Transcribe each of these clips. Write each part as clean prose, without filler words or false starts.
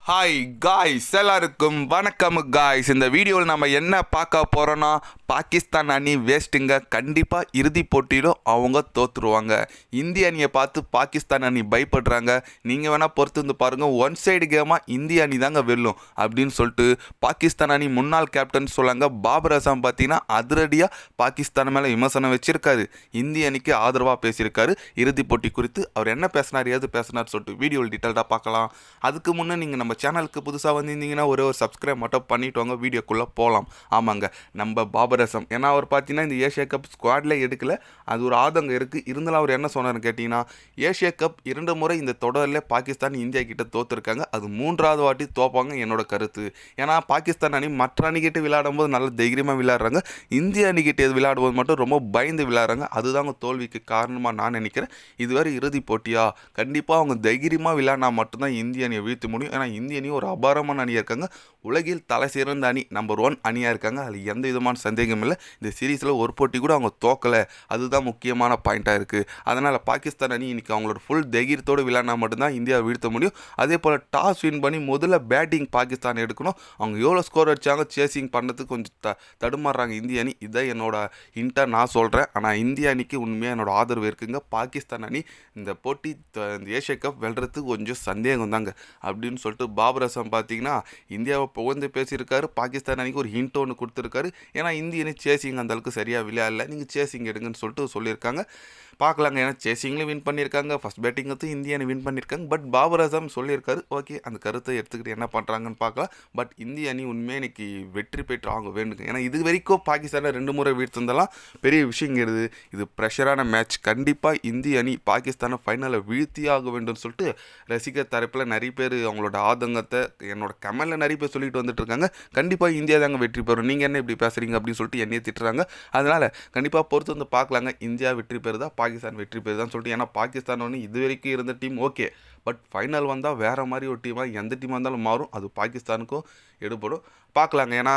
Hi guys, எல்லாருக்கும் வணக்கம் guys. இந்த வீடியோவில் நம்ம என்ன பார்க்க போகிறோன்னா, பாகிஸ்தான் அணி வேஸ்ட்டுங்க. கண்டிப்பாக இறுதி போட்டியிலும் அவங்க தோற்றுருவாங்க. இந்திய அணியை பார்த்து பாகிஸ்தான் அணி பயப்படுறாங்க. நீங்கள் வேணால் பொறுத்து வந்து பாருங்கள், ஒன் சைடு கேமாக இந்திய அணி தாங்க வெல்லும் அப்படின்னு சொல்லிட்டு பாகிஸ்தான் அணி முன்னாள் கேப்டன் சொல்லாங்க. பாபர் அசாம் பார்த்தீங்கன்னா அதிரடியாக பாகிஸ்தான் மேலே விமர்சனம் வச்சுருக்காரு. இந்திய அணிக்கு ஆதரவாக பேசியிருக்காரு. இறுதி போட்டி குறித்து அவர் என்ன பேசினார், ஏது பேசினார் சொல்லிட்டு வீடியோவில் டீட்டெயில்டாக பார்க்கலாம். அதுக்கு முன்னே நீங்கள் நம்ம சேனலுக்கு புதுசாக வந்திருந்தீங்கன்னா ஒரு சப்ஸ்கிரைப் மட்டும் பண்ணிட்டு வாங்க, வீடியோக்குள்ளே போகலாம். ஆமாங்க, நம்ம பாபர் அசாம், ஏன்னா அவர் பார்த்தீங்கன்னா இந்த ஏஷியா கப் ஸ்குவாடில் எடுக்கல, அது ஒரு ஆதங்கம் இருக்குது. இருந்தாலும் அவர் என்ன சொன்னார்னு கேட்டிங்கன்னா, ஏஷியா கப் 2 முறை இந்த தொடரில் பாகிஸ்தான் இந்தியா கிட்ட தோற்றுருக்காங்க, அது 3வது வாட்டி தோப்பாங்க என்னோட கருத்து. ஏன்னா பாகிஸ்தான் அணி மற்ற அணிக்கிட்ட விளையாடும் போது நல்ல தைரியமாக விளையாடுறாங்க, இந்திய அணிக்கிட்ட விளையாடும்போது மட்டும் ரொம்ப பயந்து விளையாடுறாங்க. அதுதாங்க தோல்விக்கு காரணமாக நான் நினைக்கிறேன். இதுவரை இறுதி போட்டியா, கண்டிப்பாக அவங்க தைரியமாக விளையாடினா மட்டும்தான் இந்திய அணியை வீழ்த்த முடியும். ஏன்னா இந்திய அணி ஒரு அபாரமான அணியாக இருக்காங்க, உலகில் தலை சிறந்த அணி, நம்பர் 1 அணியாக இருக்காங்க. அதில் எந்த விதமான சந்தேகம் இல்லை. இந்த சீரீஸில் ஒரு போட்டி கூட அவங்க தோக்கலை, அதுதான் முக்கியமான பாயிண்ட்டாக இருக்குது. அதனால் பாகிஸ்தான் அணி இன்றைக்கி அவங்களோட ஃபுல் தைரியத்தோடு விளையாடினா மட்டும்தான் இந்தியாவை வீழ்த்த முடியும். அதே போல் டாஸ் வின் பண்ணி முதல்ல பேட்டிங் பாகிஸ்தான் எடுக்கணும். அவங்க எவ்வளோ ஸ்கோர் அடித்தாங்க, சேசிங் பண்ணுறதுக்கு கொஞ்சம் தடுமாறுறாங்க இந்திய அணி. இதான் என்னோட இன்ட்டாக நான் சொல்கிறேன். ஆனால் இந்திய அணிக்கு உண்மையாக என்னோட ஆதரவு இருக்குங்க. பாகிஸ்தான் அணி இந்த போட்டி, இந்த ஏஷியா கப் வெல்றதுக்கு கொஞ்சம் சந்தேகம் தாங்க அப்படின்னு சொல்லிட்டு பாபர் அசாம் பார்த்தீங்கன்னா இந்தியாவை புகழ்ந்து பேசியிருக்காரு. பாகிஸ்தான் அணிக்கு ஒரு ஹிண்ட் ஒன்று கொடுத்துருக்காரு. ஏன்னா இந்திய அணி சேசிங் அந்தளவுக்கு சரியாக விளையாடல, நீங்கள் சேசிங் எடுங்கன்னு சொல்லிட்டு சொல்லியிருக்காங்க. பார்க்கலாங்க, ஏன்னா சேசிங்லேயும் வின் பண்ணியிருக்காங்க, ஃபஸ்ட் பேட்டிங்கும் இந்திய அணி வின் பண்ணியிருக்காங்க. பட் பாபர் அசாம் சொல்லியிருக்காரு, ஓகே அந்த கருத்தை எடுத்துக்கிட்டு என்ன பண்ணுறாங்கன்னு பார்க்கலாம். பட் இந்திய அணி உண்மையாக இன்னைக்கு வெற்றி பெற்று ஆக வேண்டுங்க. ஏன்னா இது வரைக்கும் பாகிஸ்தானை 2 முறை வீழ்த்திருந்தாலும் பெரிய விஷயங்கிறது. இது ப்ரெஷரான மேட்ச். கண்டிப்பாக இந்திய அணி பாகிஸ்தானை ஃபைனலில் வீழ்த்தி ஆக வேண்டும் சொல்லிட்டு ரசிகர் தரப்பில் நிறைய பேர் அவங்களோட ஆதங்கத்தை என்னோட கமெண்டில் நிறைய பேர் சொல்லிட்டு வந்துட்டு இருக்காங்க. கண்டிப்பாக இந்தியா தாங்க வெற்றி பெறும், நீங்கள் என்ன இப்படி பேசுகிறீங்க அப்படின்னு சொல்லிட்டு என்னையே திட்டுறாங்க. அதனால் கண்டிப்பாக பொறுத்து வந்து பார்க்கலாங்க, இந்தியா வெற்றி பெறுதா பாகிஸ்தான் வெற்றி பெறுதான்னு சொல்லிட்டு. ஏன்னா பாகிஸ்தான் ஒன்று இது வரைக்கும் இருந்த டீம் ஓகே, பட் ஃபைனல் வந்தால் வேறு மாதிரி ஒரு டீமாக எந்த டீமாக இருந்தாலும் மாறும். அது பாகிஸ்தானுக்கும் எடுபடும். பார்க்கலாங்க. ஏன்னா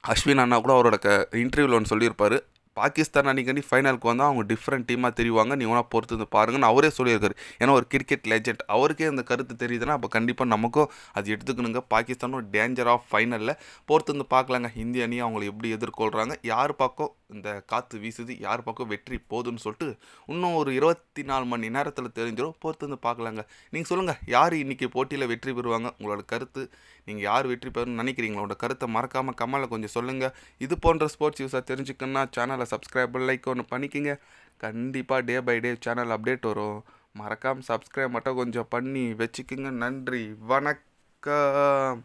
அஸ்வின் அண்ணா கூட அவரோட இன்டர்வியூவில் ஒன்று சொல்லியிருப்பார், பாகிஸ்தான் அன்றைக்கி ஃபைனலுக்கு வந்தால் அவங்க டிஃப்ரெண்ட் டீமாக தெரிவாங்க, நீ வேணால் பொறுத்து வந்து பாருங்கன்னு அவரே சொல்லியிருக்காரு. ஏன்னா ஒரு கிரிக்கெட் லெஜெண்ட், அவருக்கே அந்த கருத்து தெரியுதுன்னா அப்போ கண்டிப்பாக நமக்கும் அது எடுத்துக்கணுங்க. பாகிஸ்தானும் டேஞ்சர் ஆஃப் ஃபைனலில் பொறுத்து வந்து பார்க்கலாங்க. இந்திய அணி அவங்களை எப்படி எதிர்கொள்கிறாங்க, யார் பக்கம் இந்த காற்று வீசுது, யார் பக்கம் வெற்றி போகுதுன்னு சொல்லிட்டு இன்னும் ஒரு 24 மணி நேரத்தில் தெரிஞ்சிடும். பொறுத்து வந்து பார்க்கலாங்க. நீங்கள் சொல்லுங்கள், யார் இன்றைக்கி போட்டியில் வெற்றி பெறுவாங்க, உங்களோட கருத்து, நீங்கள் யார் வெற்றி பெறணும்னு நினைக்கிறீங்களோட கருத்தை மறக்காமல் கமெண்ட்டில் கொஞ்சம் சொல்லுங்கள். இது போன்ற ஸ்போர்ட்ஸ் யூஸாக தெரிஞ்சுக்கணுன்னா சேனலை சப்ஸ்கிரைப் லைக் ஒன்று பண்ணிக்கோங்க. கண்டிப்பாக day by day channel update வரும். மறக்காமல் சப்ஸ்கிரைப் மட்டும் கொஞ்சம் பண்ணி வச்சுக்கோங்க. நன்றி, வணக்கம்.